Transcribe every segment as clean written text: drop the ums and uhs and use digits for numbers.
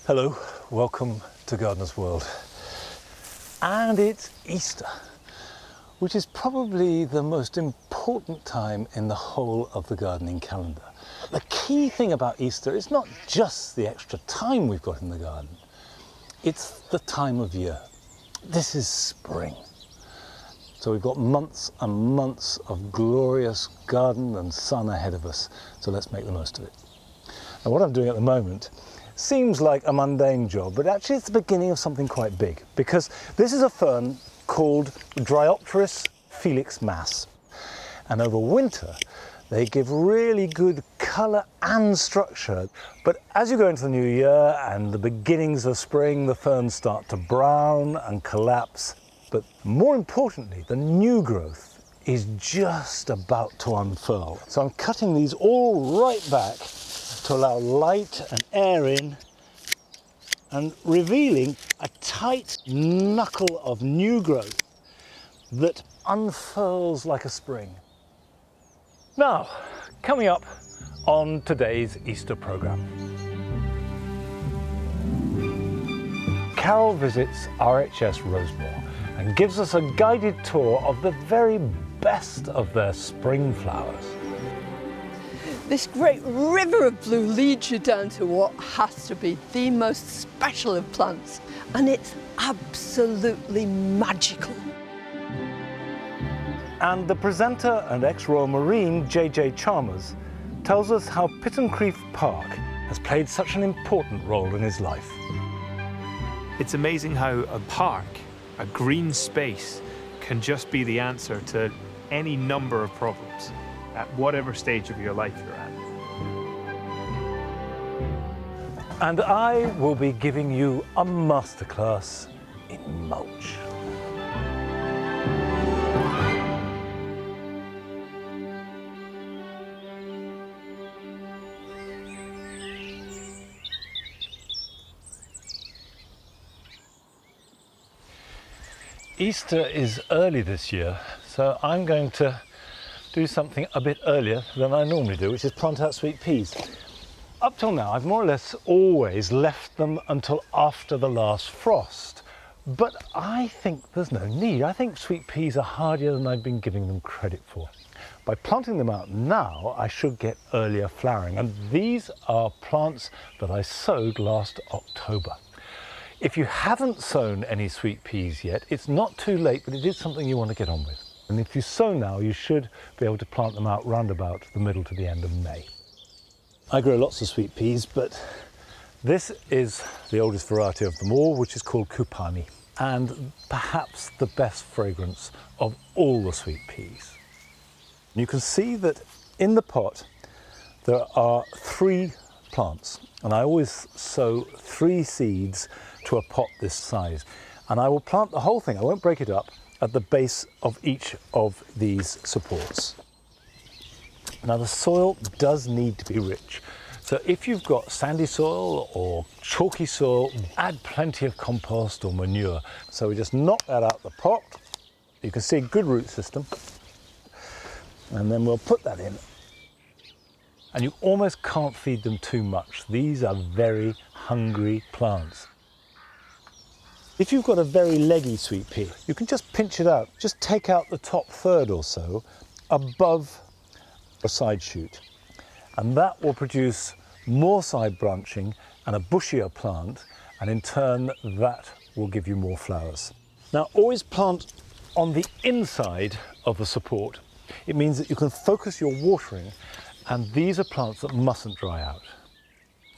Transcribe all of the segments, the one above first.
Hello, welcome to Gardener's World. And it's Easter, which is probably the most important time in the whole of the gardening calendar. The key thing about Easter is not just the extra time we've got in the garden, it's the time of year. This is spring. So we've got months and months of glorious garden and sun ahead of us, so let's make the most of it. And what I'm doing at the moment seems like a mundane job, but actually it's the beginning of something quite big, because this is a fern called Dryopteris Felix Mass. And over winter, they give really good colour and structure. But as you go into the new year and the beginnings of spring, the ferns start to brown and collapse. But more importantly, the new growth is just about to unfurl. So I'm cutting these all right back to allow light and air in, and revealing a tight knuckle of new growth that unfurls like a spring. Now, coming up on today's Easter programme. Carol visits RHS Rosemore and gives us a guided tour of the very best of their spring flowers. This great river of blue leads you down to what has to be the most special of plants, and it's absolutely magical. And the presenter and ex-Royal Marine, JJ Chalmers, tells us how Pittencrieff Park has played such an important role in his life. It's amazing how a park, a green space, can just be the answer to any number of problems at whatever stage of your life you're at. And I will be giving you a masterclass in mulch. Easter is early this year, so I'm going to do something a bit earlier than I normally do, which is plant out sweet peas. Up till now, I've more or less always left them until after the last frost, but I think there's no need. I think sweet peas are hardier than I've been giving them credit for. By planting them out now, I should get earlier flowering, and these are plants that I sowed last October. If you haven't sown any sweet peas yet, it's not too late, but it is something you want to get on with. And if you sow now, you should be able to plant them out round about the middle to the end of May. I grow lots of sweet peas, but this is the oldest variety of them all, which is called Kupani, and perhaps the best fragrance of all the sweet peas. You can see that in the pot there are 3 plants, and I always sow 3 seeds to a pot this size, and I will plant the whole thing, I won't break it up, at the base of each of these supports. Now the soil does need to be rich, so if you've got sandy soil or chalky soil, add plenty of compost or manure. So we just knock that out the pot. You can see a good root system, and then we'll put that in. And you almost can't feed them too much. These are very hungry plants. If you've got a very leggy sweet pea, you can just pinch it out. Just take out the top third or so above a side shoot, and that will produce more side branching and a bushier plant, and in turn that will give you more flowers. Now always plant on the inside of the support. It means that you can focus your watering, and these are plants that mustn't dry out.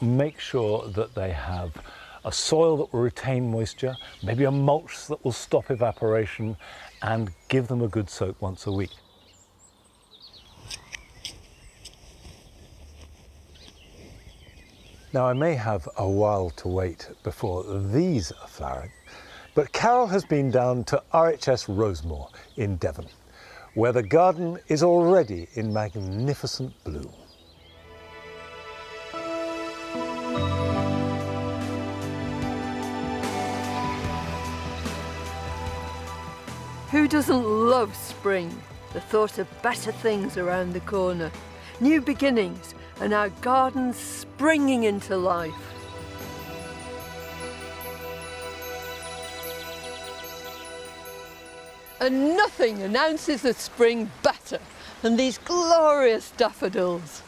Make sure that they have a soil that will retain moisture, maybe a mulch that will stop evaporation, and give them a good soak once a week. Now I may have a while to wait before these are flowering, but Carol has been down to RHS Rosemore in Devon, where the garden is already in magnificent bloom. Who doesn't love spring? The thought of better things around the corner, new beginnings, and our gardens springing into life. And nothing announces the spring better than these glorious daffodils.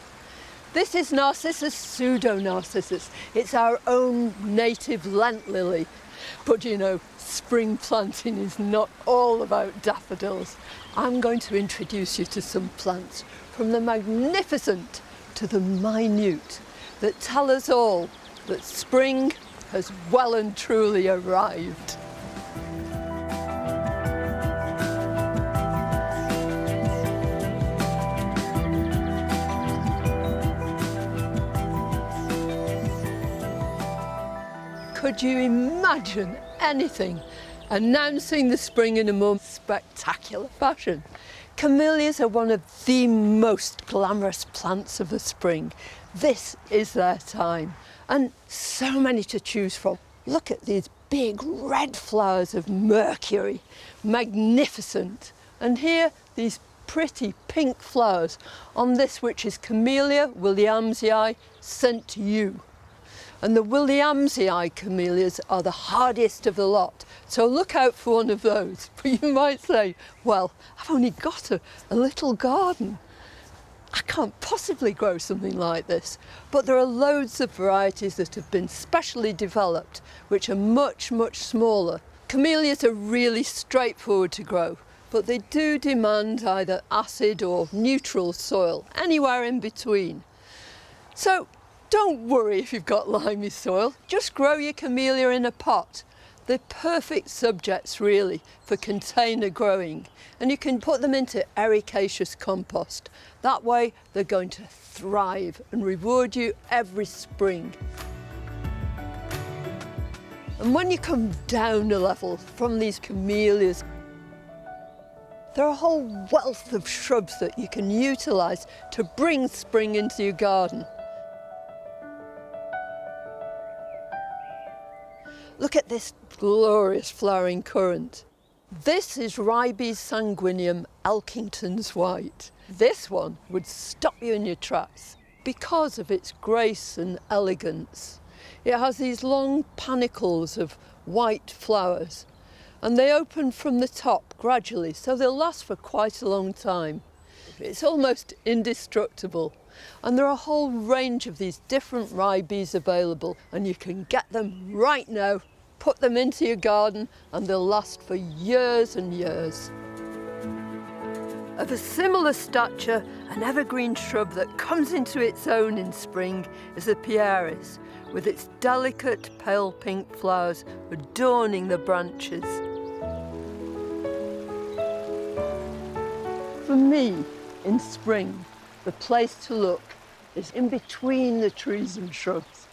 This is Narcissus pseudo-narcissus. It's our own native Lent lily. But you know, spring planting is not all about daffodils. I'm going to introduce you to some plants, from the magnificent to the minute, that tell us all that spring has well and truly arrived. Could you imagine anything announcing the spring in a more spectacular fashion? Camellias are one of the most glamorous plants of the spring. This is their time, and so many to choose from. Look at these big red flowers of Mercury, magnificent. And here, these pretty pink flowers on this, which is Camellia williamsii, sent to you. And the Williamsii camellias are the hardiest of the lot. So look out for one of those. But you might say, well, I've only got a little garden. I can't possibly grow something like this. But there are loads of varieties that have been specially developed, which are much, much smaller. Camellias are really straightforward to grow, but they do demand either acid or neutral soil, anywhere in between. So don't worry if you've got limey soil, just grow your camellia in a pot. They're perfect subjects really for container growing, and you can put them into ericaceous compost. That way they're going to thrive and reward you every spring. And when you come down a level from these camellias, there are a whole wealth of shrubs that you can utilise to bring spring into your garden. Look at this glorious flowering currant. This is Ribes sanguineum Elkington's white. This one would stop you in your tracks because of its grace and elegance. It has these long panicles of white flowers, and they open from the top gradually, so they'll last for quite a long time. It's almost indestructible. And there are a whole range of these different ribes available, and you can get them right now, put them into your garden, and they'll last for years and years. Of a similar stature, an evergreen shrub that comes into its own in spring is the pieris, with its delicate pale pink flowers adorning the branches. For me, in spring, the place to look is in between the trees and shrubs.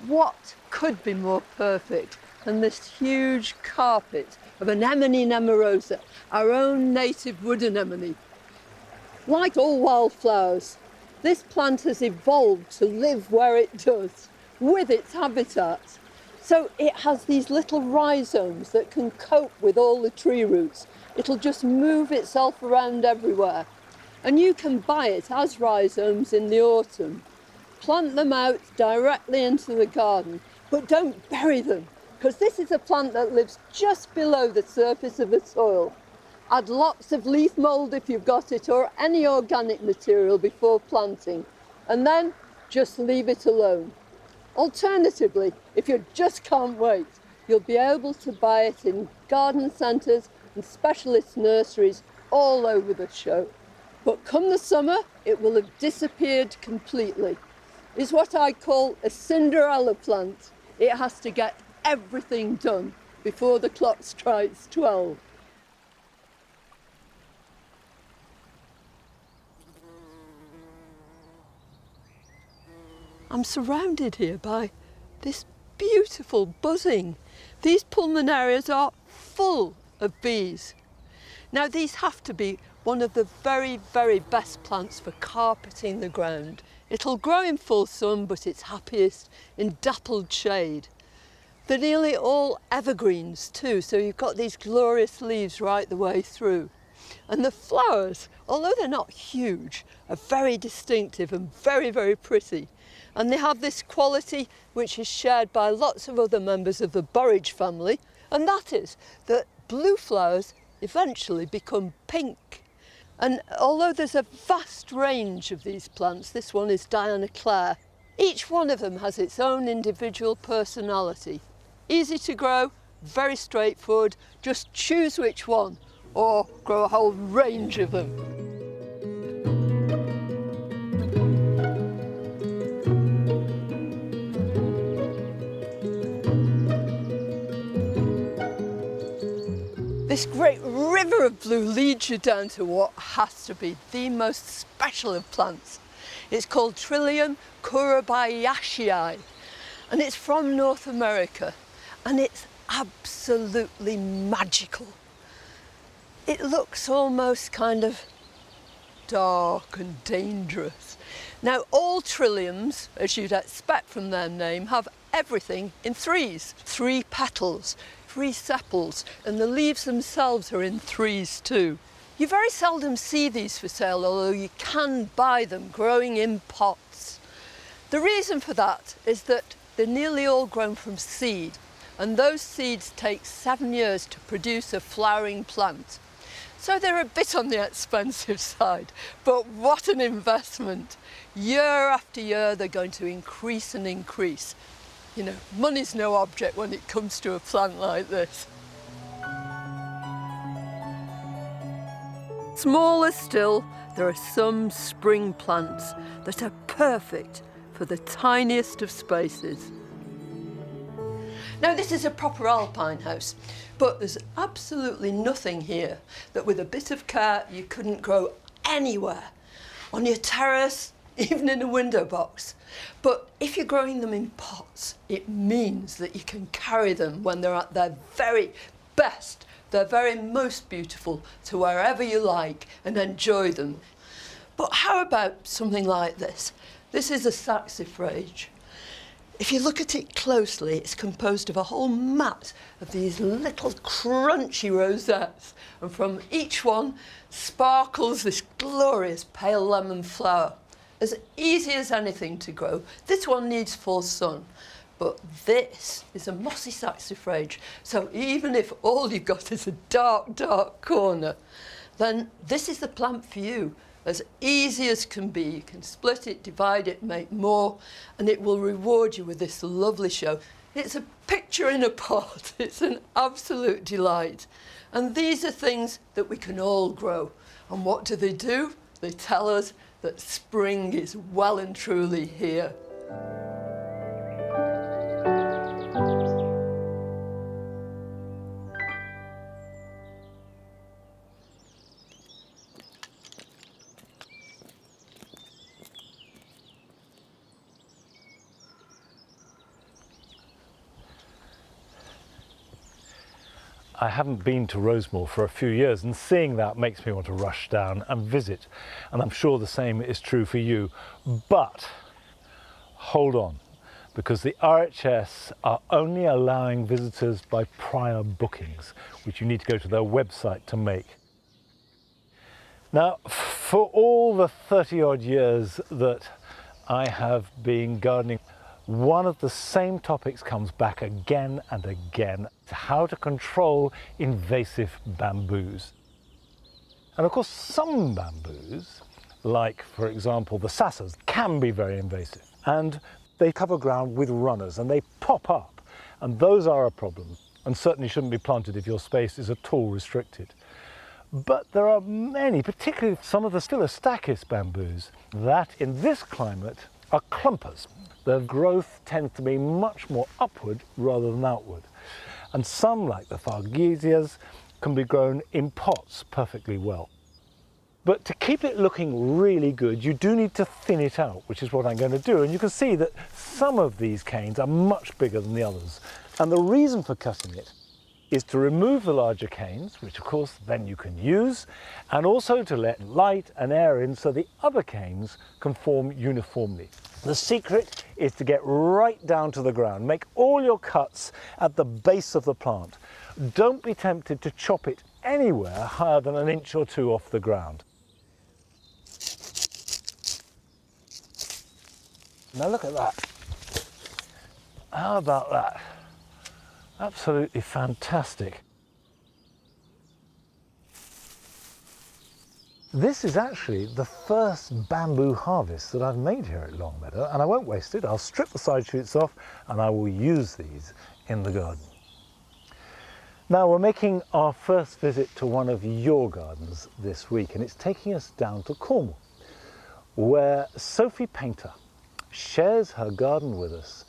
What could be more perfect than this huge carpet of anemone nemorosa, our own native wood anemone? Like all wildflowers, this plant has evolved to live where it does, with its habitat. So it has these little rhizomes that can cope with all the tree roots. It'll just move itself around everywhere. And you can buy it as rhizomes in the autumn. Plant them out directly into the garden, but don't bury them, because this is a plant that lives just below the surface of the soil. Add lots of leaf mould if you've got it, or any organic material before planting, and then just leave it alone. Alternatively, if you just can't wait, you'll be able to buy it in garden centres and specialist nurseries all over the show. But come the summer, it will have disappeared completely. It's what I call a Cinderella plant. It has to get everything done before the clock strikes 12. I'm surrounded here by this beautiful buzzing. These pulmonarias are full of bees. Now these have to be one of the very, very best plants for carpeting the ground. It'll grow in full sun, but it's happiest in dappled shade. They're nearly all evergreens too, so you've got these glorious leaves right the way through. And the flowers, although they're not huge, are very distinctive and very, very pretty. And they have this quality which is shared by lots of other members of the borage family, and that is that blue flowers eventually become pink. And although there's a vast range of these plants, this one is Diana Clare, each one of them has its own individual personality. Easy to grow, very straightforward, just choose which one or grow a whole range of them. This great river of blue leads you down to what has to be the most special of plants. It's called Trillium kurobayaceae, and it's from North America, and it's absolutely magical. It looks almost kind of dark and dangerous. Now, all trilliums, as you'd expect from their name, have everything in threes. 3 petals, 3 sepals, and the leaves themselves are in threes too. You very seldom see these for sale, although you can buy them growing in pots. The reason for that is that they're nearly all grown from seed, and those seeds take 7 years to produce a flowering plant. So they're a bit on the expensive side, but what an investment. Year after year, they're going to increase and increase. You know, money's no object when it comes to a plant like this. Smaller still, there are some spring plants that are perfect for the tiniest of spaces. Now, this is a proper alpine house, but there's absolutely nothing here that with a bit of care you couldn't grow anywhere, on your terrace, even in a window box. But if you're growing them in pots, it means that you can carry them when they're at their very best, their very most beautiful, to wherever you like and enjoy them. But how about something like this? This is a saxifrage. If you look at it closely, it's composed of a whole mat of these little crunchy rosettes, and from each one sparkles this glorious pale lemon flower. As easy as anything to grow. This one needs full sun, but this is a mossy saxifrage, so even if all you've got is a dark, dark corner, then this is the plant for you. As easy as can be. You can split it, divide it, make more, and it will reward you with this lovely show. It's a picture in a pot. It's an absolute delight. And these are things that we can all grow. And what do? They tell us that spring is well and truly here. I haven't been to Rosemore for a few years, and seeing that makes me want to rush down and visit, and I'm sure the same is true for you. But hold on, because the RHS are only allowing visitors by prior bookings, which you need to go to their website to make. Now, for all the 30-odd years that I have been gardening, one of the same topics comes back again and again: how to control invasive bamboos. And of course, some bamboos, like for example the sassas, can be very invasive, and they cover ground with runners and they pop up, and those are a problem and certainly shouldn't be planted if your space is at all restricted. But there are many, particularly some of the Stylostachys bamboos, that in this climate are clumpers. Their growth tends to be much more upward rather than outward. And some, like the Fargesias, can be grown in pots perfectly well. But to keep it looking really good, you do need to thin it out, which is what I'm going to do. And you can see that some of these canes are much bigger than the others. And the reason for cutting it is to remove the larger canes, which of course then you can use, and also to let light and air in so the other canes can form uniformly. The secret is to get right down to the ground. Make all your cuts at the base of the plant. Don't be tempted to chop it anywhere higher than 1 inch or 2 off the ground. Now look at that. How about that? Absolutely fantastic. This is actually the first bamboo harvest that I've made here at Longmeadow, and I won't waste it. I'll strip the side shoots off and I will use these in the garden. Now we're making our first visit to one of your gardens this week, and it's taking us down to Cornwall, where Sophie Painter shares her garden with us,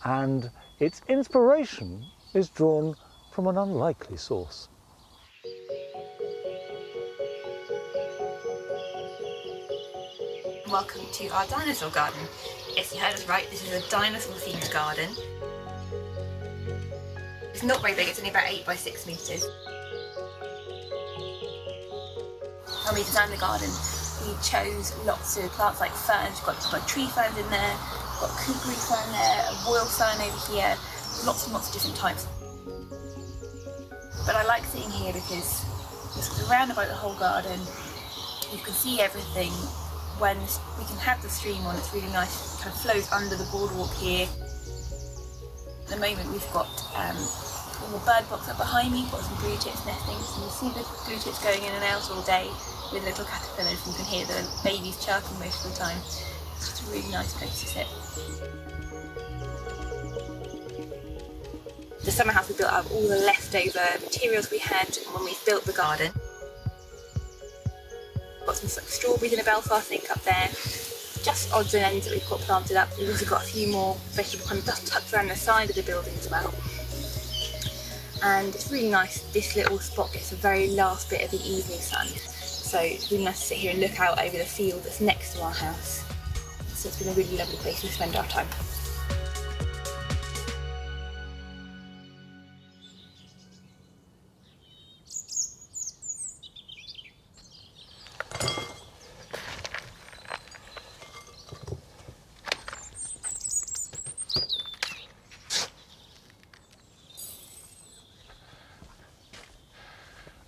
and its inspiration is drawn from an unlikely source. Welcome to our dinosaur garden. Yes, you heard us right, this is a dinosaur themed garden. It's not very big, it's only about 8 by 6 metres. When we designed the garden, we chose lots of plants like ferns. We've got tree ferns in there, we've got a kookaroo fern there, a royal fern over here, lots and lots of different types. But I like sitting here because it's around about the whole garden. You can see everything. When we can have the stream on, it's really nice. It kind of flows under the boardwalk here. At the moment we've got all the bird box up behind me, got some blue tits nesting, so you see the blue tits going in and out all day with little caterpillars, and you can hear the babies chirping most of the time. It's just a really nice place to sit. The summer house we built out of all the leftover materials we had when we built the garden. Got some strawberries in a Belfast sink up there, just odds and ends that we've got planted up. We've also got a few more vegetable kind of tucked around the side of the building as well. And it's really nice, this little spot gets the very last bit of the evening sun. So it's really nice to sit here and look out over the field that's next to our house. So it's been a really lovely place to spend our time.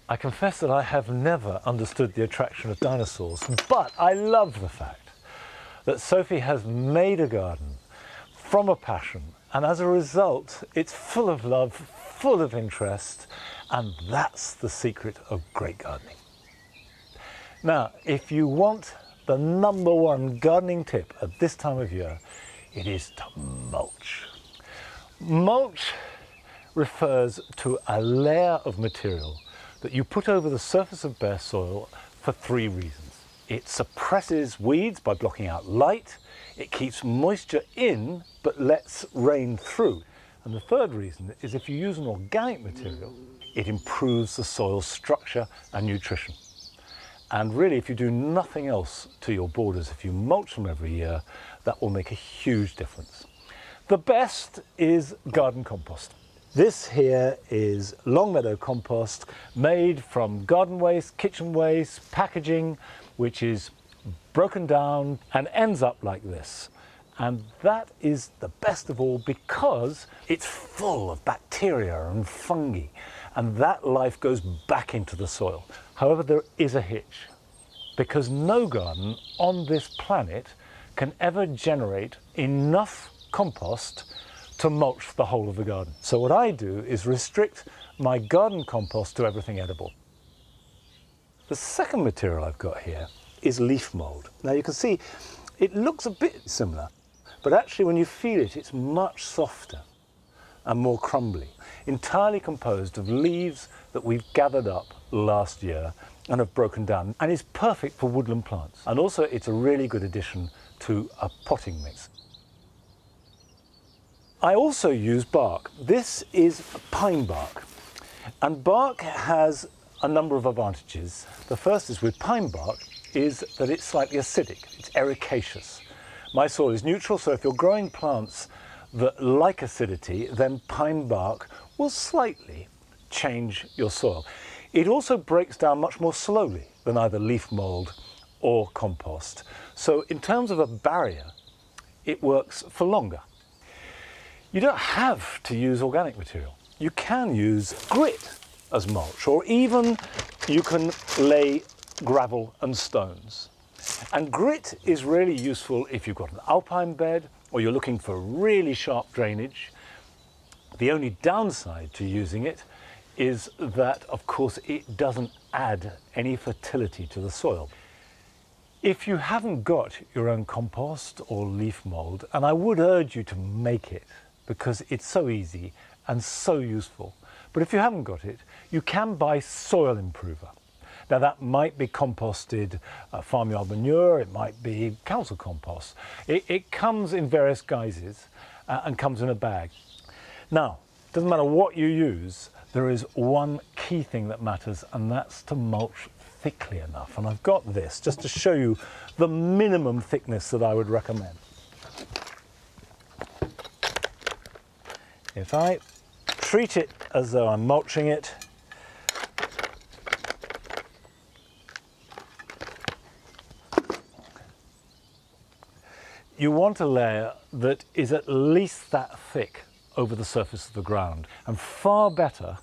I confess that I have never understood the attraction of dinosaurs, but I love the fact that Sophie has made a garden from a passion, and as a result, it's full of love, full of interest, and that's the secret of great gardening. Now, if you want the #1 gardening tip at this time of year, it is to mulch. Mulch refers to a layer of material that you put over the surface of bare soil for 3 reasons. It suppresses weeds by blocking out light, it keeps moisture in but lets rain through. And the third reason is if you use an organic material, it improves the soil's structure and nutrition. And really, if you do nothing else to your borders, if you mulch them every year, that will make a huge difference. The best is garden compost. This here is Longmeadow compost made from garden waste, kitchen waste, packaging, which is broken down and ends up like this. And that is the best of all because it's full of bacteria and fungi, and that life goes back into the soil. However, there is a hitch, because no garden on this planet can ever generate enough compost to mulch the whole of the garden. So what I do is restrict my garden compost to everything edible. The second material I've got here is leaf mould. Now you can see it looks a bit similar, but actually when you feel it, it's much softer and more crumbly, entirely composed of leaves that we've gathered up last year and have broken down, and is perfect for woodland plants. And also it's a really good addition to a potting mix. I also use bark. This is pine bark, and bark has a number of advantages. The first is with pine bark is that it's slightly acidic, it's ericaceous. My soil is neutral, so if you're growing plants that like acidity, then pine bark will slightly change your soil. It also breaks down much more slowly than either leaf mould or compost. So in terms of a barrier, it works for longer. You don't have to use organic material. You can use grit as mulch, or even you can lay gravel and stones. And grit is really useful if you've got an alpine bed or you're looking for really sharp drainage. The only downside to using it is that, of course, it doesn't add any fertility to the soil. If you haven't got your own compost or leaf mould, and I would urge you to make it because it's so easy and so useful, but if you haven't got it, you can buy soil improver. Now that might be composted farmyard manure, it might be council compost. It comes in various guises and comes in a bag. Now, doesn't matter what you use, there is one key thing that matters, and that's to mulch thickly enough. And I've got this just to show you the minimum thickness that I would recommend. If I treat it as though I'm mulching it, you want a layer that is at least that thick over the surface of the ground, and far better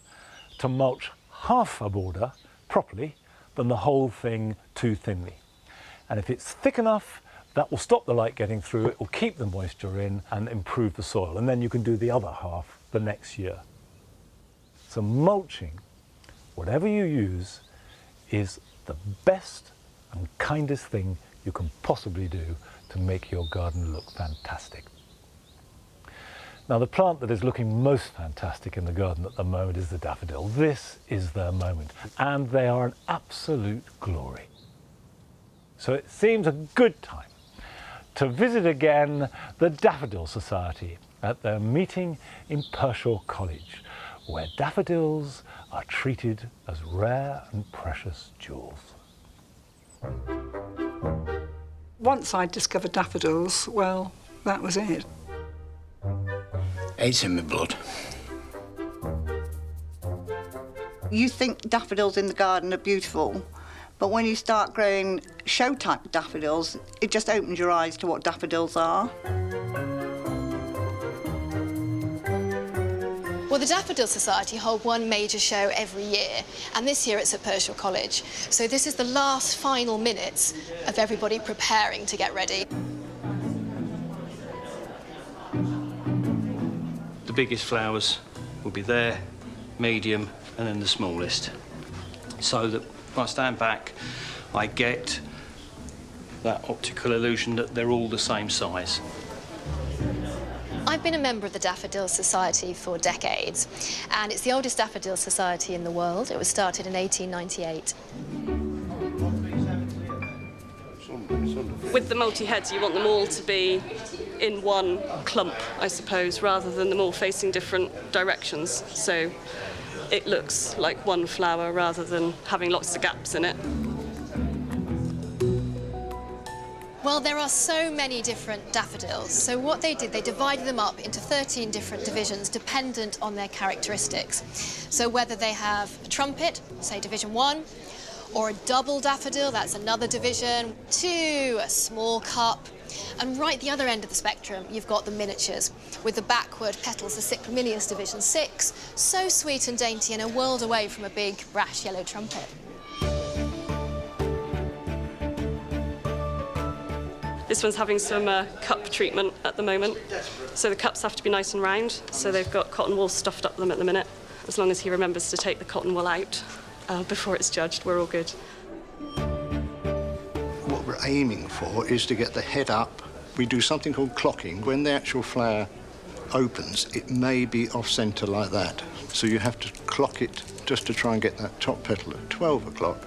to mulch half a border properly than the whole thing too thinly. And if it's thick enough, that will stop the light getting through, it will keep the moisture in and improve the soil, and then you can do the other half the next year. So mulching, whatever you use, is the best and kindest thing you can possibly do to make your garden look fantastic. Now, the plant that is looking most fantastic in the garden at the moment is the daffodil. This is their moment, and they are an absolute glory. So it seems a good time to visit again the Daffodil Society at their meeting in Pershore College, where daffodils are treated as rare and precious jewels. Once I discovered daffodils, well, that was it. It's in my blood. You think daffodils in the garden are beautiful, but when you start growing show-type daffodils, it just opens your eyes to what daffodils are. Well, the Daffodil Society hold one major show every year, and this year it's at Pershore College. So this is the last final minutes of everybody preparing to get ready. The biggest flowers will be there, medium, and then the smallest. So that when I stand back, I get that optical illusion that they're all the same size. I've been a member of the Daffodil Society for decades, and it's the oldest daffodil society in the world. It was started in 1898. With the multi-heads, you want them all to be in one clump, I suppose, rather than them all facing different directions. So it looks like one flower rather than having lots of gaps in it. Well, there are so many different daffodils. So what they did, they divided them up into 13 different divisions dependent on their characteristics. So whether they have a trumpet, say division 1, or a double daffodil, that's another division, 2, a small cup, and right at the other end of the spectrum, you've got the miniatures, with the backward petals, the cyclamilius division 6, so sweet and dainty and a world away from a big, brash yellow trumpet. This one's having some cup treatment at the moment. So the cups have to be nice and round, so they've got cotton wool stuffed up them at the minute. As long as he remembers to take the cotton wool out before it's judged, we're all good. What we're aiming for is to get the head up. We do something called clocking. When the actual flower opens, it may be off-centre like that. So you have to clock it just to try and get that top petal at 12 o'clock.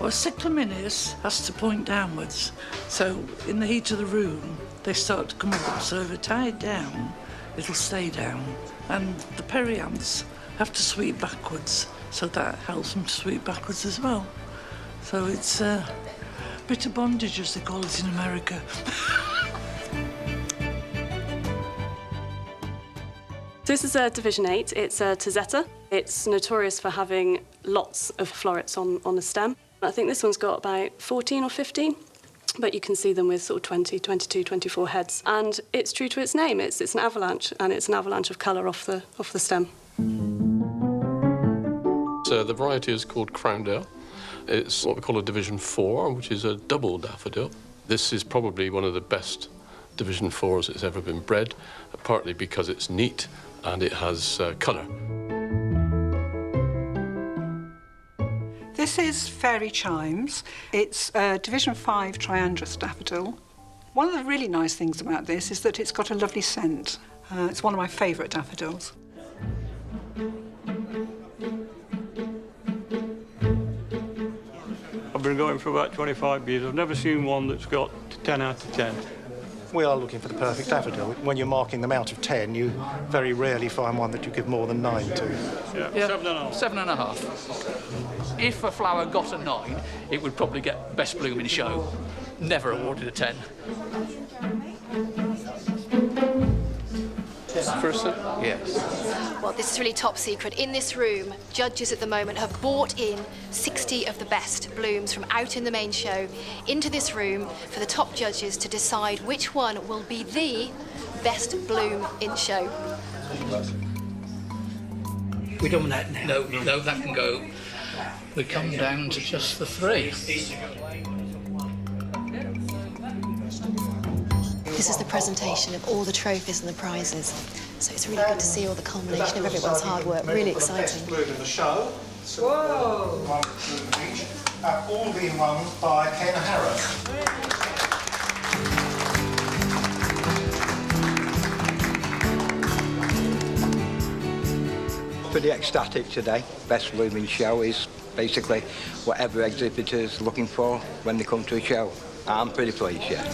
Well, cyclaminius has to point downwards, so in the heat of the room they start to come up, so if I tie it down it'll stay down, and the perianths have to sweep backwards, so that helps them to sweep backwards as well. So it's a bit of bondage, as they call it in America. This is a Division 8, it's a Tazetta. It's notorious for having lots of florets on a stem. I think this one's got about 14 or 15, but you can see them with sort of 20, 22, 24 heads. And it's true to its name, it's an avalanche, and it's an avalanche of colour off the stem. So the variety is called Crowndale. It's what we call a Division 4, which is a double daffodil. This is probably one of the best Division 4s that's ever been bred, partly because it's neat and it has colour. This is Fairy Chimes. It's a Division 5 Triandrous daffodil. One of the really nice things about this is that it's got a lovely scent. It's one of my favourite daffodils. I've been going for about 25 years. I've never seen one that's got 10 out of 10. We are looking for the perfect daffodil. When you're marking them out of 10, you very rarely find one that you give more than 9 to. Yeah, 7.5. 7.5. If a flower got a 9, it would probably get best bloom in show. Never awarded a 10. Person? Yes. Well, this is really top secret. In this room, judges at the moment have brought in 60 of the best blooms from out in the main show into this room for the top judges to decide which one will be the best bloom in show. We don't want that now. No, that can go. We come down to just the 3. This is the presentation of all the trophies and the prizes. So it's really good to see all the culmination of everyone's hard work. Really exciting. Bloom in the show. Whoa! One bloom each. All being won by Ken Harrow. Pretty ecstatic today. Best blooming show is basically whatever exhibitor's looking for when they come to a show. I'm pretty pleased, yeah.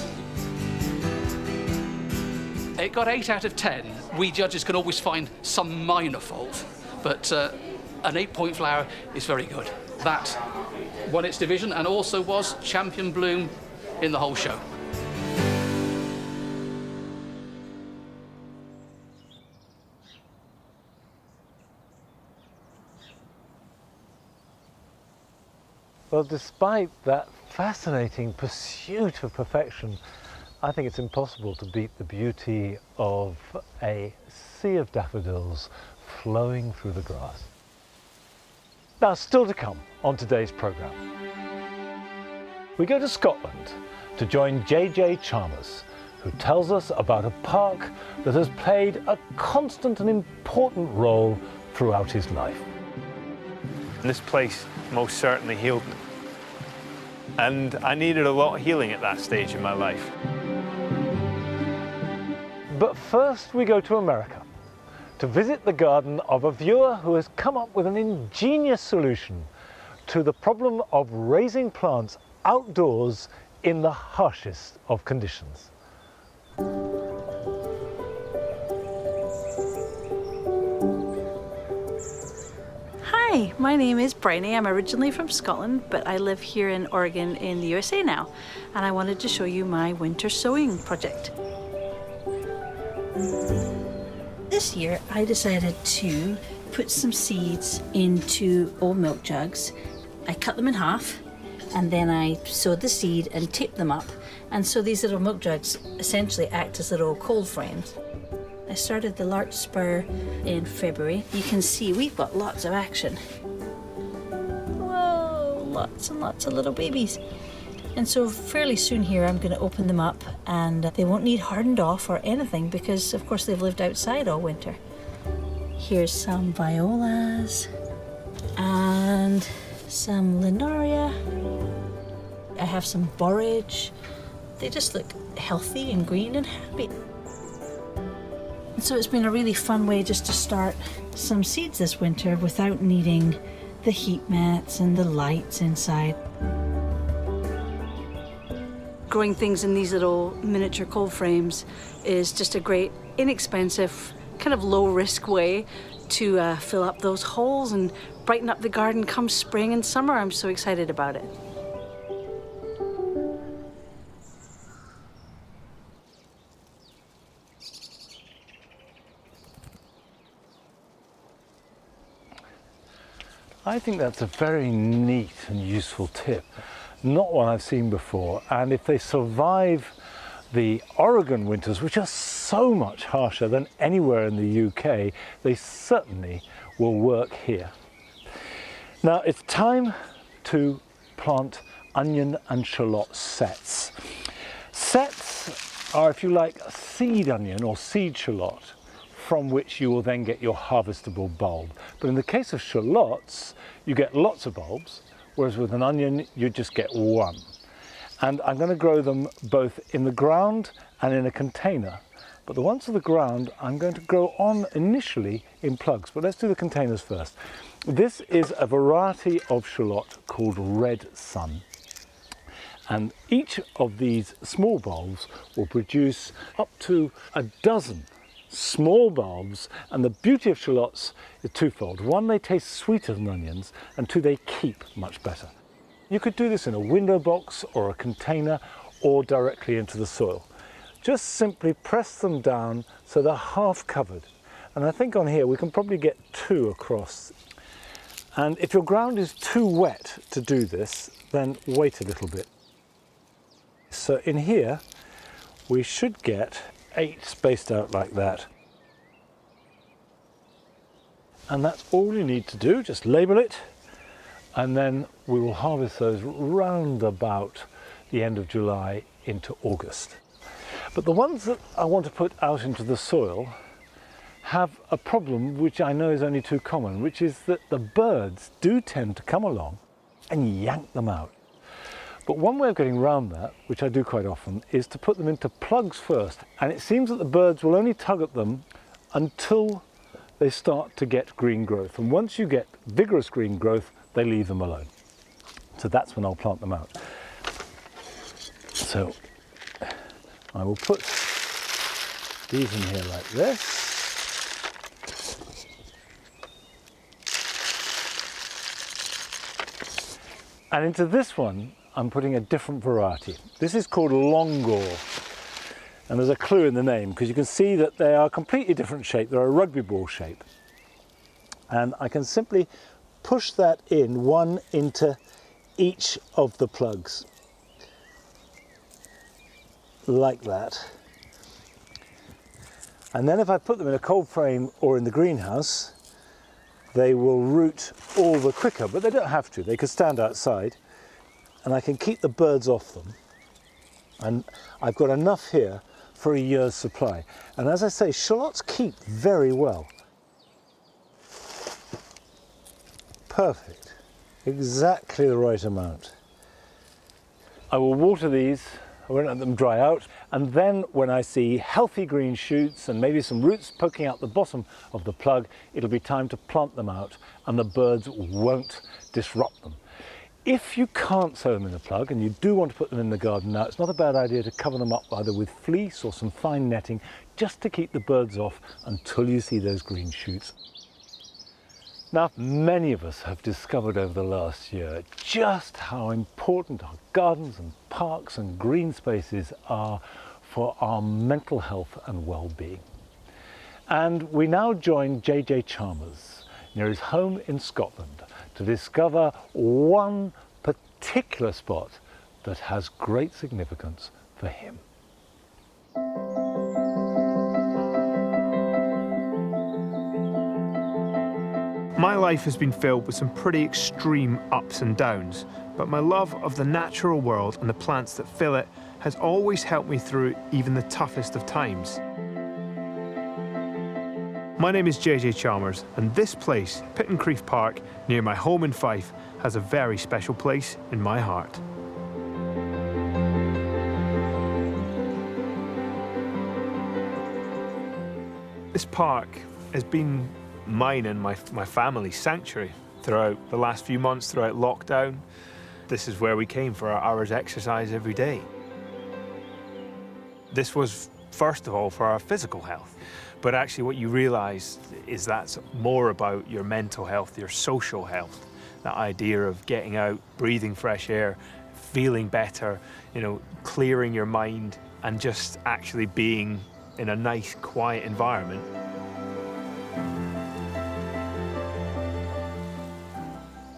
It got 8 out of 10. We judges can always find some minor fault, but an 8-point flower is very good. That won its division and also was champion bloom in the whole show. Well, despite that fascinating pursuit of perfection, I think it's impossible to beat the beauty of a sea of daffodils flowing through the grass. Now, still to come on today's programme. We go to Scotland to join JJ Chalmers, who tells us about a park that has played a constant and important role throughout his life. And this place most certainly healed me. And I needed a lot of healing at that stage in my life. But first we go to America to visit the garden of a viewer who has come up with an ingenious solution to the problem of raising plants outdoors in the harshest of conditions. Hi, my name is Bryony. I'm originally from Scotland, but I live here in Oregon in the USA now, and I wanted to show you my winter sowing project. This year I decided to put some seeds into old milk jugs. I cut them in half and then I sewed the seed and taped them up, and so these little milk jugs essentially act as little cold frames. I started the larkspur in February. You can see we've got lots of action. Whoa, lots and lots of little babies. And so fairly soon here I'm going to open them up, and they won't need hardened off or anything because of course they've lived outside all winter. Here's some violas and some linaria. I have some borage. They just look healthy and green and happy. And so it's been a really fun way just to start some seeds this winter without needing the heat mats and the lights inside. Growing things in these little miniature cold frames is just a great, inexpensive, kind of low-risk way to fill up those holes and brighten up the garden come spring and summer. I'm so excited about it. I think that's a very neat and useful tip. Not one I've seen before, and if they survive the Oregon winters, which are so much harsher than anywhere in the UK, they certainly will work here. Now it's time to plant onion and shallot sets. are, if you like, a seed onion or seed shallot, from which you will then get your harvestable bulb. But in the case of shallots, you get lots of bulbs, whereas with an onion, you just get one. And I'm going to grow them both in the ground and in a container. But the ones in the ground, I'm going to grow on initially in plugs. But let's do the containers first. This is a variety of shallot called Red Sun. And each of these small bulbs will produce up to a dozen small bulbs, and the beauty of shallots is twofold. One, they taste sweeter than onions, and two, they keep much better. You could do this in a window box or a container or directly into the soil. Just simply press them down so they're half covered. And I think on here we can probably get 2 across. And if your ground is too wet to do this, then wait a little bit. So in here we should get 8 spaced out like that. And that's all you need to do, just label it, and then we will harvest those round about the end of July into August. But the ones that I want to put out into the soil have a problem which I know is only too common, which is that the birds do tend to come along and yank them out. But one way of getting around that, which I do quite often, is to put them into plugs first. And it seems that the birds will only tug at them until they start to get green growth. And once you get vigorous green growth, they leave them alone. So that's when I'll plant them out. So I will put these in here like this. And into this one, I'm putting a different variety. This is called Longor, and there's a clue in the name because you can see that they are completely different shape. They're a rugby ball shape, and I can simply push that in, one into each of the plugs, like that. And then if I put them in a cold frame or in the greenhouse, they will root all the quicker, but they don't have to. They could stand outside. And I can keep the birds off them. And I've got enough here for a year's supply. And as I say, shallots keep very well. Perfect. Exactly the right amount. I will water these. I won't let them dry out. And then when I see healthy green shoots and maybe some roots poking out the bottom of the plug, it'll be time to plant them out and the birds won't disrupt them. If you can't sow them in a plug and you do want to put them in the garden now, it's not a bad idea to cover them up either with fleece or some fine netting just to keep the birds off until you see those green shoots. Now, many of us have discovered over the last year just how important our gardens and parks and green spaces are for our mental health and well-being. And we now join JJ Chalmers near his home in Scotland to discover one particular spot that has great significance for him. My life has been filled with some pretty extreme ups and downs, but my love of the natural world and the plants that fill it has always helped me through even the toughest of times. My name is JJ Chalmers, and this place, Pittencrieff Park, near my home in Fife, has a very special place in my heart. This park has been mine and my family's sanctuary throughout the last few months, throughout lockdown. This is where we came for our hours exercise every day. This was, first of all, for our physical health. But actually what you realise is that's more about your mental health, your social health. That idea of getting out, breathing fresh air, feeling better, you know, clearing your mind and just actually being in a nice, quiet environment.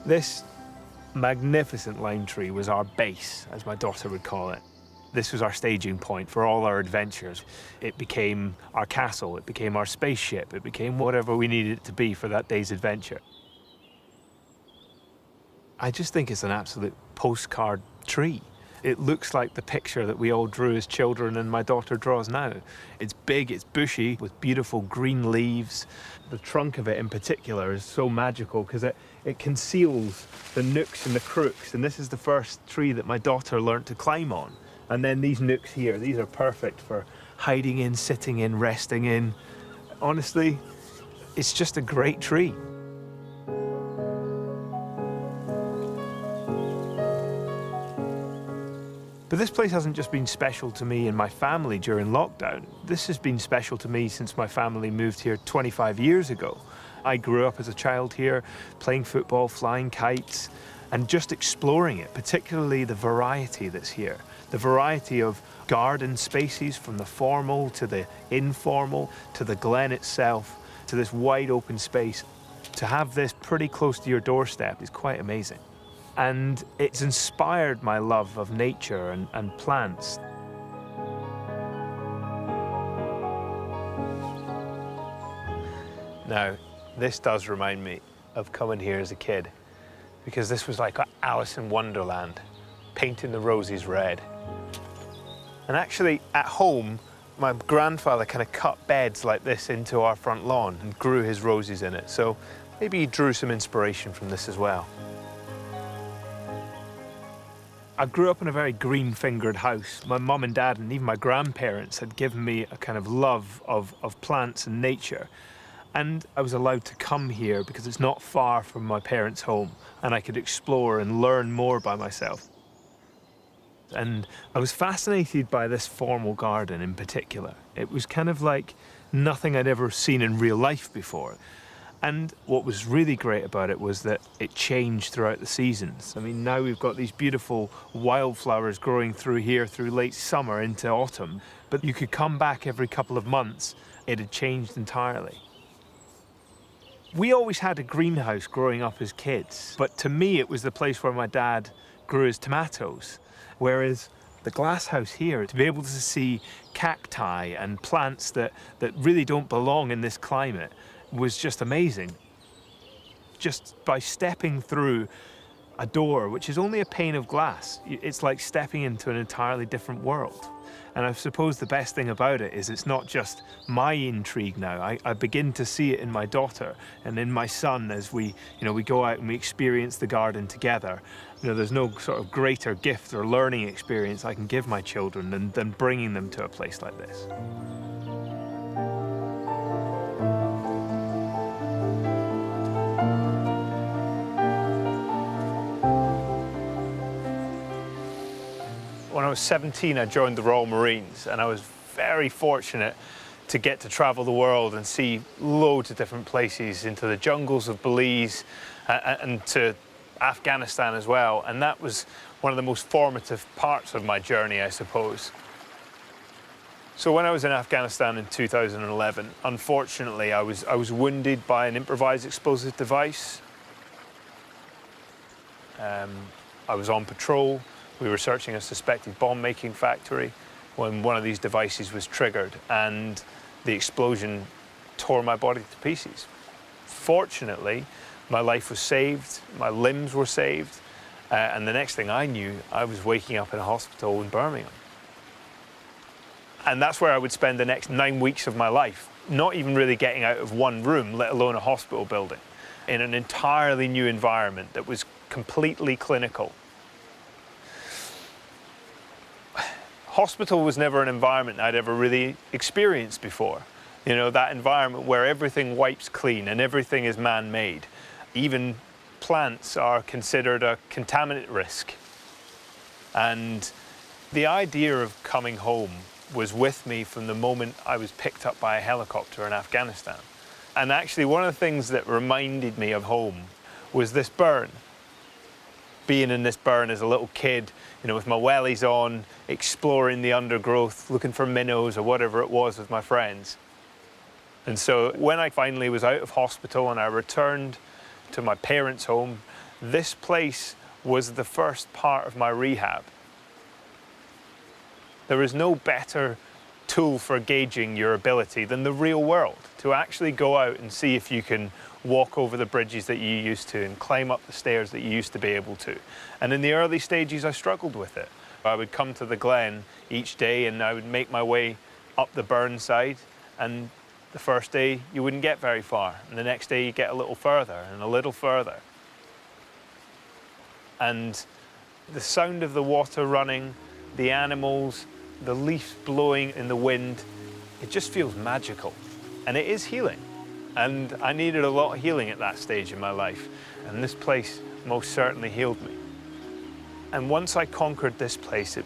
This magnificent lime tree was our base, as my daughter would call it. This was our staging point for all our adventures. It became our castle, it became our spaceship, it became whatever we needed it to be for that day's adventure. I just think it's an absolute postcard tree. It looks like the picture that we all drew as children and my daughter draws now. It's big, it's bushy, with beautiful green leaves. The trunk of it in particular is so magical because it conceals the nooks and the crooks, and this is the first tree that my daughter learnt to climb on. And then these nooks here, these are perfect for hiding in, sitting in, resting in. Honestly, it's just a great tree. But this place hasn't just been special to me and my family during lockdown. This has been special to me since my family moved here 25 years ago. I grew up as a child here, playing football, flying kites, and just exploring it, particularly the variety that's here. The variety of garden spaces, from the formal to the informal, to the glen itself, to this wide open space. To have this pretty close to your doorstep is quite amazing. And it's inspired my love of nature and plants. Now, this does remind me of coming here as a kid, because this was like Alice in Wonderland, painting the roses red. And actually, at home, my grandfather kind of cut beds like this into our front lawn and grew his roses in it. So maybe he drew some inspiration from this as well. I grew up in a very green-fingered house. My mum and dad and even my grandparents had given me a kind of love of plants and nature. And I was allowed to come here because it's not far from my parents' home, and I could explore and learn more by myself. And I was fascinated by this formal garden in particular. It was kind of like nothing I'd ever seen in real life before. And what was really great about it was that it changed throughout the seasons. I mean, now we've got these beautiful wildflowers growing through here through late summer into autumn, but you could come back every couple of months, it had changed entirely. We always had a greenhouse growing up as kids, but to me it was the place where my dad grew his tomatoes, whereas the glass house here, to be able to see cacti and plants that really don't belong in this climate, was just amazing. Just by stepping through a door, which is only a pane of glass, it's like stepping into an entirely different world. And I suppose the best thing about it is it's not just my intrigue now. I begin to see it in my daughter and in my son as we go out and we experience the garden together. There's no sort of greater gift or learning experience I can give my children than bringing them to a place like this. When I was 17, I joined the Royal Marines, and I was very fortunate to get to travel the world and see loads of different places, into the jungles of Belize and to Afghanistan as well. And that was one of the most formative parts of my journey, I suppose. So when I was in Afghanistan in 2011, unfortunately, I was wounded by an improvised explosive device. I was on patrol. We were searching a suspected bomb-making factory when one of these devices was triggered, and the explosion tore my body to pieces. Fortunately, my life was saved, my limbs were saved, and the next thing I knew, I was waking up in a hospital in Birmingham. And that's where I would spend the next 9 weeks of my life, not even really getting out of one room, let alone a hospital building, in an entirely new environment that was completely clinical. Hospital was never an environment I'd ever really experienced before. That environment where everything wipes clean and everything is man-made. Even plants are considered a contaminant risk. And the idea of coming home was with me from the moment I was picked up by a helicopter in Afghanistan. And actually, one of the things that reminded me of home was this burn. Being in this burn as a little kid, with my wellies on, exploring the undergrowth, looking for minnows or whatever it was with my friends. And so when I finally was out of hospital and I returned to my parents' home, this place was the first part of my rehab. There is no better tool for gauging your ability than the real world, to actually go out and see if you can walk over the bridges that you used to and climb up the stairs that you used to be able to. And in the early stages, I struggled with it. I would come to the glen each day and I would make my way up the burn side, and the first day you wouldn't get very far, and the next day you get a little further and a little further. And the sound of the water running, the animals, the leaves blowing in the wind, it just feels magical. And it is healing. And I needed a lot of healing at that stage in my life. And this place most certainly healed me. And once I conquered this place, it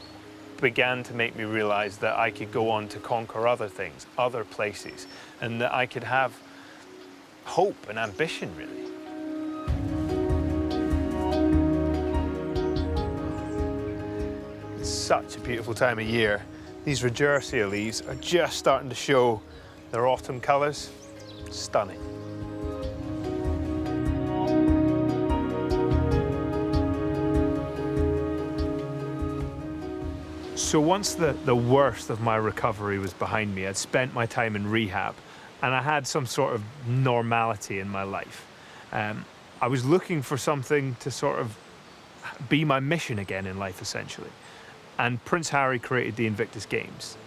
began to make me realize that I could go on to conquer other things, other places, and that I could have hope and ambition, really. It's such a beautiful time of year. These Regersea leaves are just starting to show their autumn colours. Stunning. So once the worst of my recovery was behind me, I'd spent my time in rehab and I had some sort of normality in my life. I was looking for something to sort of be my mission again in life, essentially. And Prince Harry created the Invictus Games.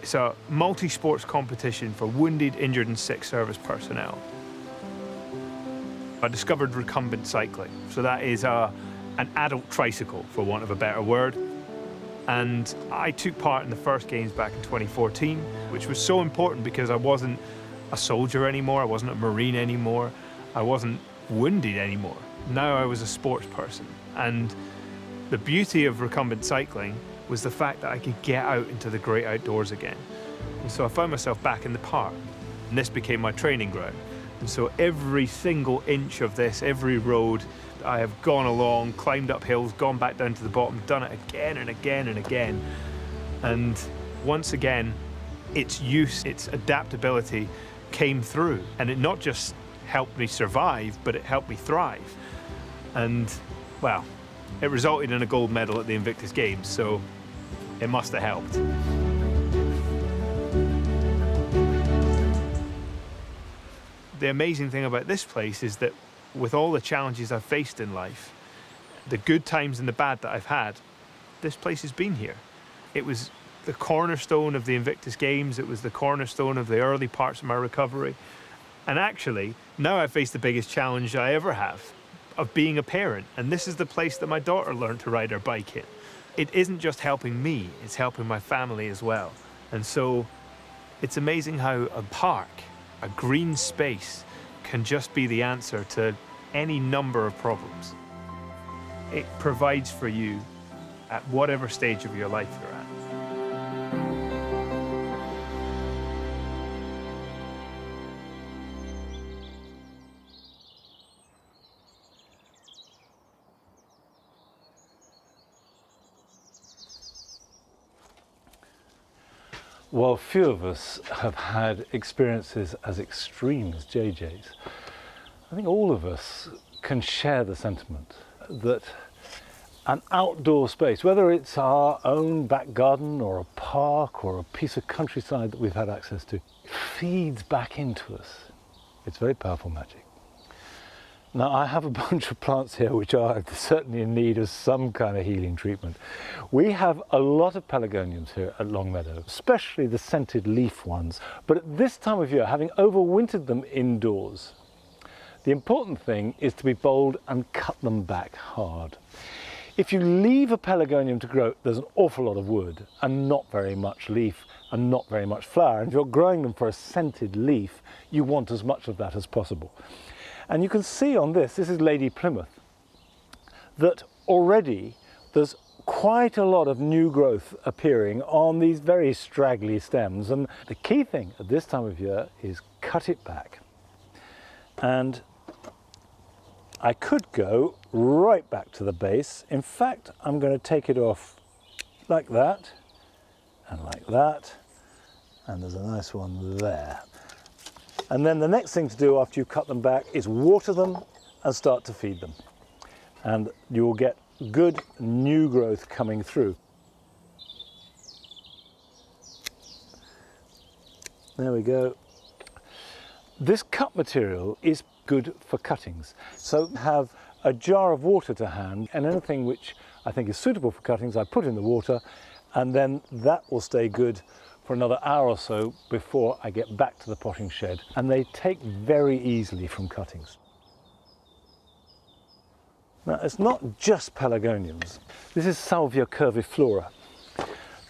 It's a multi-sports competition for wounded, injured and sick service personnel. I discovered recumbent cycling. So that is an adult tricycle, for want of a better word. And I took part in the first games back in 2014, which was so important because I wasn't a soldier anymore, I wasn't a Marine anymore, I wasn't wounded anymore. Now I was a sports person. And the beauty of recumbent cycling was the fact that I could get out into the great outdoors again. And so I found myself back in the park, and this became my training ground. And so every single inch of this, every road, I have gone along, climbed up hills, gone back down to the bottom, done it again and again and again. And once again, its use, its adaptability came through. And it not just helped me survive, but it helped me thrive. And, well, it resulted in a gold medal at the Invictus Games, so it must have helped. The amazing thing about this place is that with all the challenges I've faced in life, the good times and the bad that I've had, this place has been here. It was the cornerstone of the Invictus Games, it was the cornerstone of the early parts of my recovery. And actually, now I face the biggest challenge I ever have, of being a parent, and this is the place that my daughter learned to ride her bike in. It isn't just helping me, it's helping my family as well. And so it's amazing how a park, a green space, can just be the answer to any number of problems. It provides for you at whatever stage of your life you're at. Well, few of us have had experiences as extreme as JJ's. I think all of us can share the sentiment that an outdoor space, whether it's our own back garden or a park or a piece of countryside that we've had access to, feeds back into us. It's very powerful magic. Now, I have a bunch of plants here which are certainly in need of some kind of healing treatment. We have a lot of pelargoniums here at Longmeadow, especially the scented leaf ones. But at this time of year, having overwintered them indoors, the important thing is to be bold and cut them back hard. If you leave a pelargonium to grow, there's an awful lot of wood and not very much leaf and not very much flower. And if you're growing them for a scented leaf, you want as much of that as possible. And you can see on this is Lady Plymouth, that already there's quite a lot of new growth appearing on these very straggly stems. And the key thing at this time of year is cut it back. And I could go right back to the base. In fact, I'm going to take it off like that, and like that, and there's a nice one there. And then the next thing to do after you cut them back is water them and start to feed them. And you will get good new growth coming through. There we go. This cut material is good for cuttings. So have a jar of water to hand and anything which I think is suitable for cuttings, I put in the water, and then that will stay good for another hour or so before I get back to the potting shed. And they take very easily from cuttings. Now, it's not just pelargoniums. This is Salvia curviflora.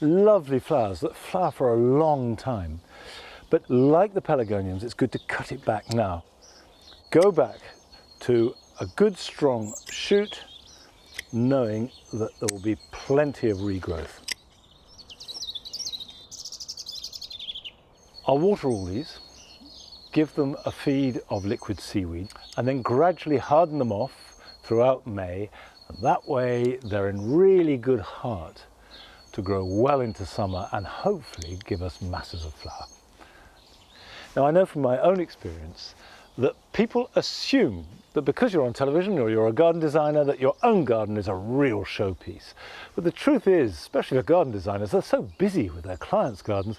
Lovely flowers that flower for a long time. But like the pelargoniums, it's good to cut it back now. Go back to a good strong shoot, knowing that there will be plenty of regrowth. I'll water all these, give them a feed of liquid seaweed, and then gradually harden them off throughout May. And that way they're in really good heart to grow well into summer and hopefully give us masses of flower. Now, I know from my own experience that people assume that because you're on television or you're a garden designer that your own garden is a real showpiece. But the truth is, especially for garden designers, they're so busy with their clients' gardens,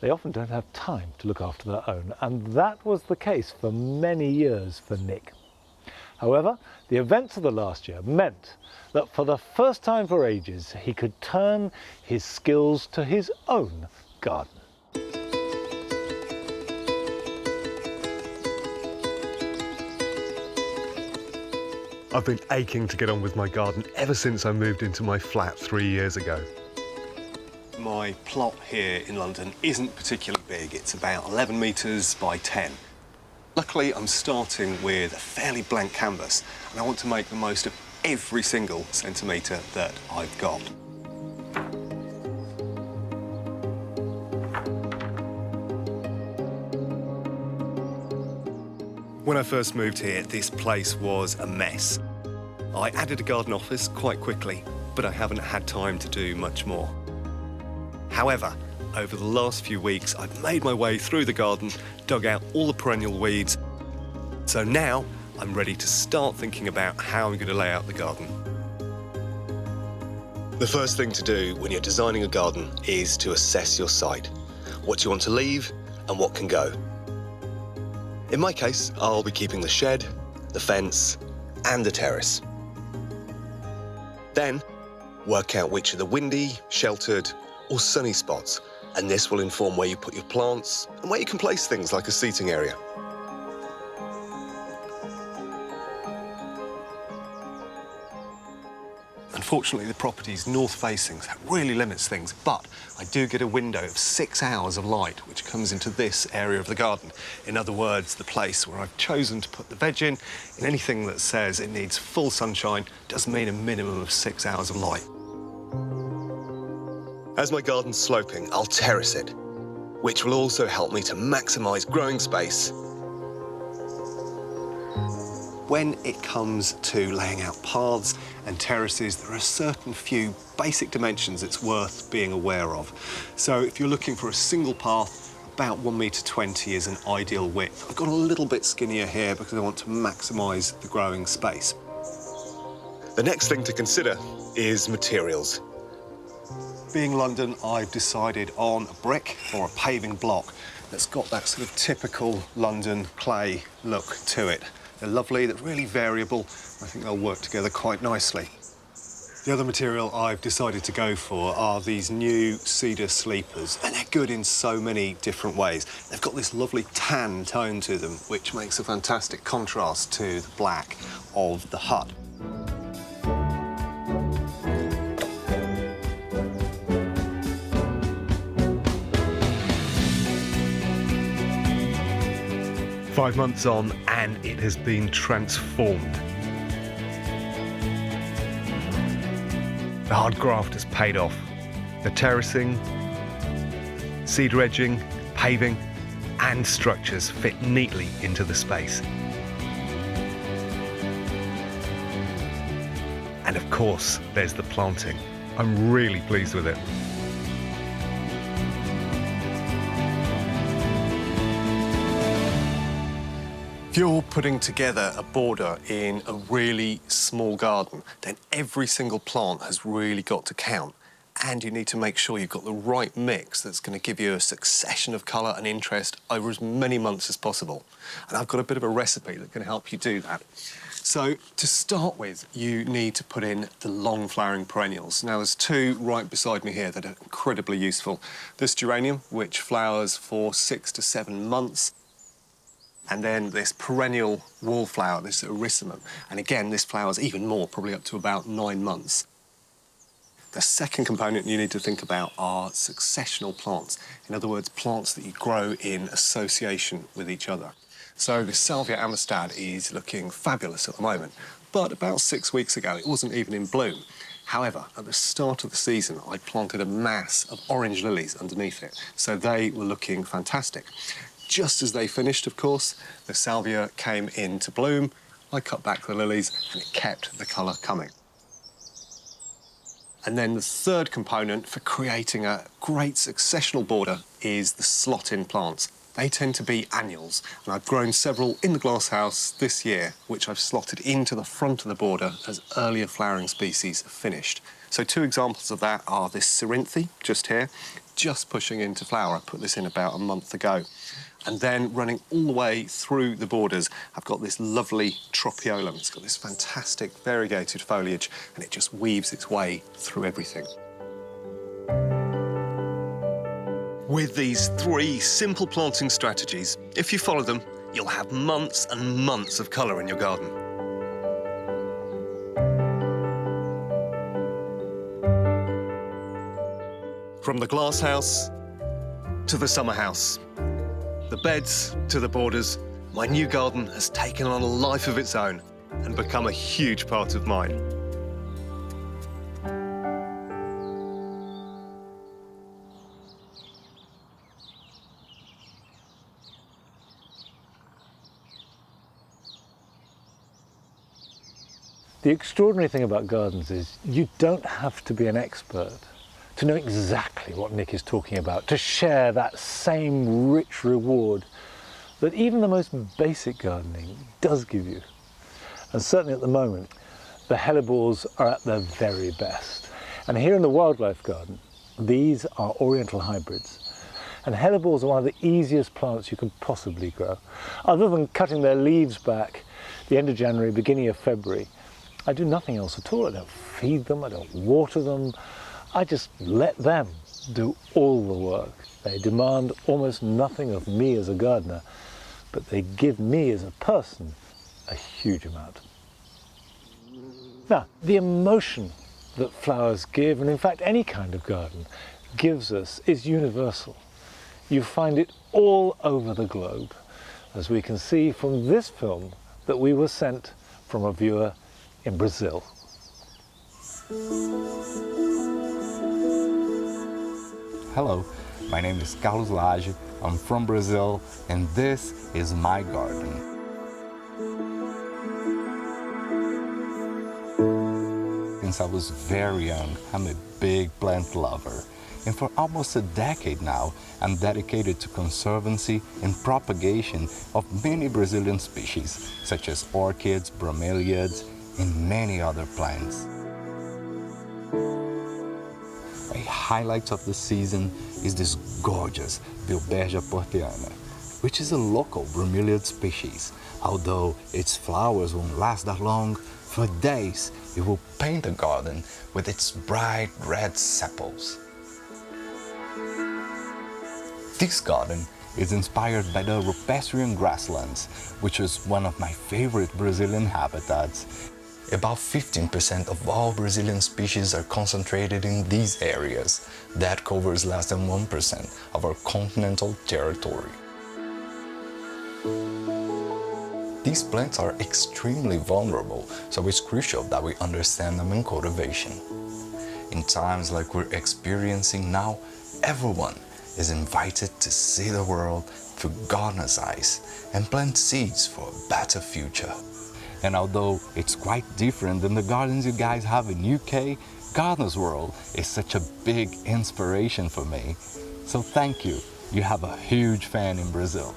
they often don't have time to look after their own. And that was the case for many years for Nick. However, the events of the last year meant that for the first time for ages, he could turn his skills to his own garden. I've been aching to get on with my garden ever since I moved into my flat 3 years ago. My plot here in London isn't particularly big. It's about 11 metres by 10. Luckily, I'm starting with a fairly blank canvas, and I want to make the most of every single centimetre that I've got. When I first moved here, this place was a mess. I added a garden office quite quickly, but I haven't had time to do much more. However, over the last few weeks, I've made my way through the garden, dug out all the perennial weeds. So now I'm ready to start thinking about how I'm going to lay out the garden. The first thing to do when you're designing a garden is to assess your site. What do you want to leave and what can go? In my case, I'll be keeping the shed, the fence, and the terrace. Then, work out which are the windy, sheltered, or sunny spots, and this will inform where you put your plants and where you can place things like a seating area. Unfortunately, the property's north-facing, so that really limits things, but I do get a window of 6 hours of light, which comes into this area of the garden. In other words, the place where I've chosen to put the veg in. And anything that says it needs full sunshine does mean a minimum of 6 hours of light. As my garden's sloping, I'll terrace it, which will also help me to maximise growing space. When it comes to laying out paths and terraces, there are a certain few basic dimensions it's worth being aware of. So if you're looking for a single path, about 1.20 meters is an ideal width. I've got a little bit skinnier here because I want to maximise the growing space. The next thing to consider is materials. Being London, I've decided on a brick or a paving block that's got that sort of typical London clay look to it. They're lovely, they're really variable. I think they'll work together quite nicely. The other material I've decided to go for are these new cedar sleepers, and they're good in so many different ways. They've got this lovely tan tone to them, which makes a fantastic contrast to the black of the hut. "5 months on, and it has been transformed. The hard graft has paid off. The terracing, cedar edging, paving, and structures fit neatly into the space. And of course, there's the planting. I'm really pleased with it. If you're putting together a border in a really small garden, then every single plant has really got to count. And you need to make sure you've got the right mix that's going to give you a succession of colour and interest over as many months as possible. And I've got a bit of a recipe that can help you do that. So to start with, you need to put in the long flowering perennials. Now there's two right beside me here that are incredibly useful. This geranium, which flowers for 6 to 7 months. And then this perennial wallflower, this erysimum. And again, this flowers even more, probably up to about 9 months. The second component you need to think about are successional plants. In other words, plants that you grow in association with each other. So the Salvia amistad is looking fabulous at the moment, but about 6 weeks ago it wasn't even in bloom. However, at the start of the season, I planted a mass of orange lilies underneath it, so they were looking fantastic. Just as they finished, of course, the Salvia came into bloom. I cut back the lilies and it kept the colour coming. And then the third component for creating a great successional border is the slot-in plants. They tend to be annuals, and I've grown several in the glasshouse this year, which I've slotted into the front of the border as earlier flowering species have finished. So 2 examples of that are this Cerinthe, just here, just pushing into flower. I put this in about a month ago. And then running all the way through the borders, I've got this lovely Tropiolum. It's got this fantastic variegated foliage, and it just weaves its way through everything. With these 3 simple planting strategies, if you follow them, you'll have months and months of colour in your garden. From the glasshouse to the summer house, the beds to the borders, my new garden has taken on a life of its own and become a huge part of mine. The extraordinary thing about gardens is you don't have to be an expert to know exactly what Nick is talking about, to share that same rich reward that even the most basic gardening does give you. And certainly at the moment, the hellebores are at their very best. And here in the wildlife garden, these are oriental hybrids. And hellebores are one of the easiest plants you can possibly grow. Other than cutting their leaves back the end of January, beginning of February, I do nothing else at all. I don't feed them, I don't water them. I just let them do all the work. They demand almost nothing of me as a gardener, but they give me as a person a huge amount. Now, the emotion that flowers give, and in fact any kind of garden gives us, is universal. You find it all over the globe, as we can see from this film that we were sent from a viewer in Brazil. Hello, my name is Carlos Lage, I'm from Brazil, and this is my garden. Since I was very young, I'm a big plant lover, and for almost a decade now, I'm dedicated to conservancy and propagation of many Brazilian species, such as orchids, bromeliads, and many other plants. A highlight of the season is this gorgeous Bilbergia porteana, which is a local bromeliad species. Although its flowers won't last that long, for days it will paint the garden with its bright red sepals. This garden is inspired by the rupestrian grasslands, which is one of my favorite Brazilian habitats. About 15% of all Brazilian species are concentrated in these areas. That covers less than 1% of our continental territory. These plants are extremely vulnerable, so it's crucial that we understand them in cultivation. In times like we're experiencing now, everyone is invited to see the world through gardener's eyes and plant seeds for a better future. And although it's quite different than the gardens you guys have in UK, Gardener's World is such a big inspiration for me. So thank you. You have a huge fan in Brazil.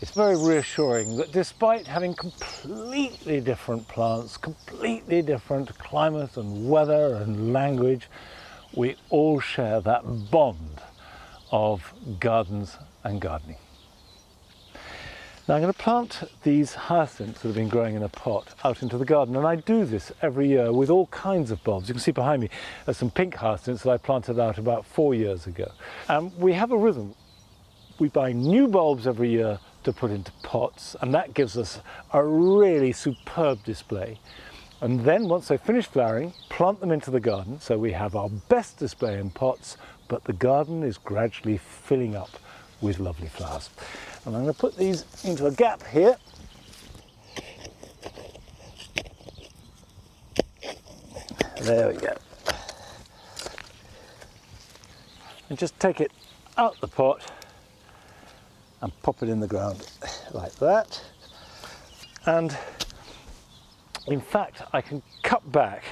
It's very reassuring that despite having completely different plants, completely different climate and weather and language, we all share that bond of gardens and gardening. Now I'm going to plant these hyacinths that have been growing in a pot out into the garden, and I do this every year with all kinds of bulbs. You can see behind me there's some pink hyacinths that I planted out about 4 years ago. And we have a rhythm. We buy new bulbs every year to put into pots, and that gives us a really superb display. And then once they finish flowering, plant them into the garden, so we have our best display in pots, but the garden is gradually filling up with lovely flowers. And I'm going to put these into a gap here. There we go. And just take it out the pot and pop it in the ground like that. And in fact, I can cut back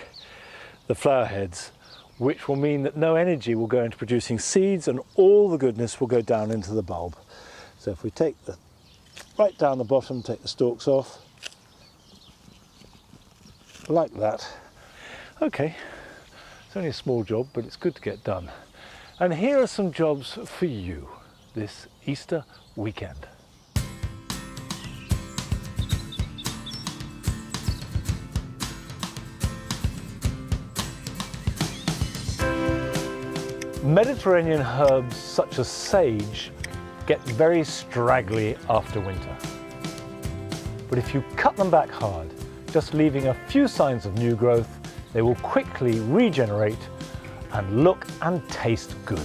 the flower heads, which will mean that no energy will go into producing seeds and all the goodness will go down into the bulb. So if we take the right down the bottom, take the stalks off, like that. Okay, it's only a small job, but it's good to get done. And here are some jobs for you this Easter weekend. Mediterranean herbs such as sage get very straggly after winter. But if you cut them back hard, just leaving a few signs of new growth, they will quickly regenerate and look and taste good.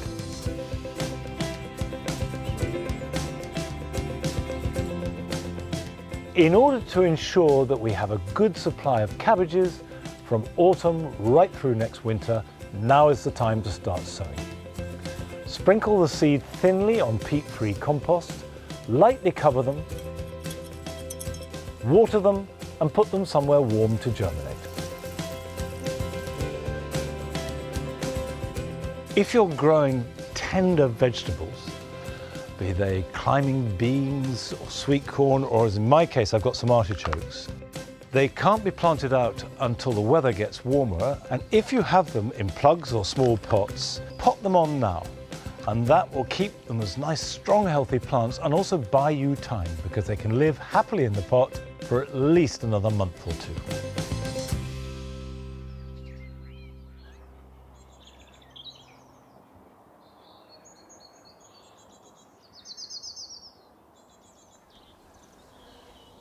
In order to ensure that we have a good supply of cabbages from autumn right through next winter, now is the time to start sowing. Sprinkle the seed thinly on peat-free compost, lightly cover them, water them and put them somewhere warm to germinate. If you're growing tender vegetables, be they climbing beans or sweet corn, or as in my case I've got some artichokes, they can't be planted out until the weather gets warmer, and if you have them in plugs or small pots, pot them on now. And that will keep them as nice, strong, healthy plants and also buy you time because they can live happily in the pot for at least another month or two.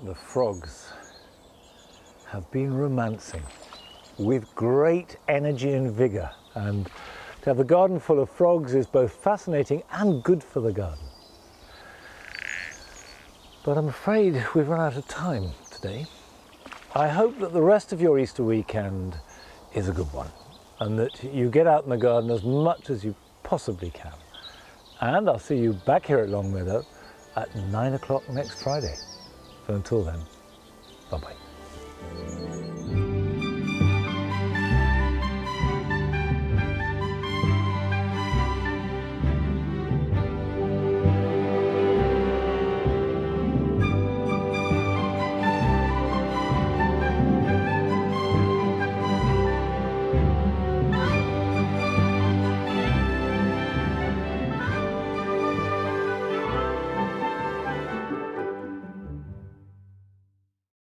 The frogs have been romancing with great energy and vigour, and to have a garden full of frogs is both fascinating and good for the garden. But I'm afraid we've run out of time today. I hope that the rest of your Easter weekend is a good one and that you get out in the garden as much as you possibly can. And I'll see you back here at Longmeadow at 9 o'clock next Friday. So until then, bye-bye.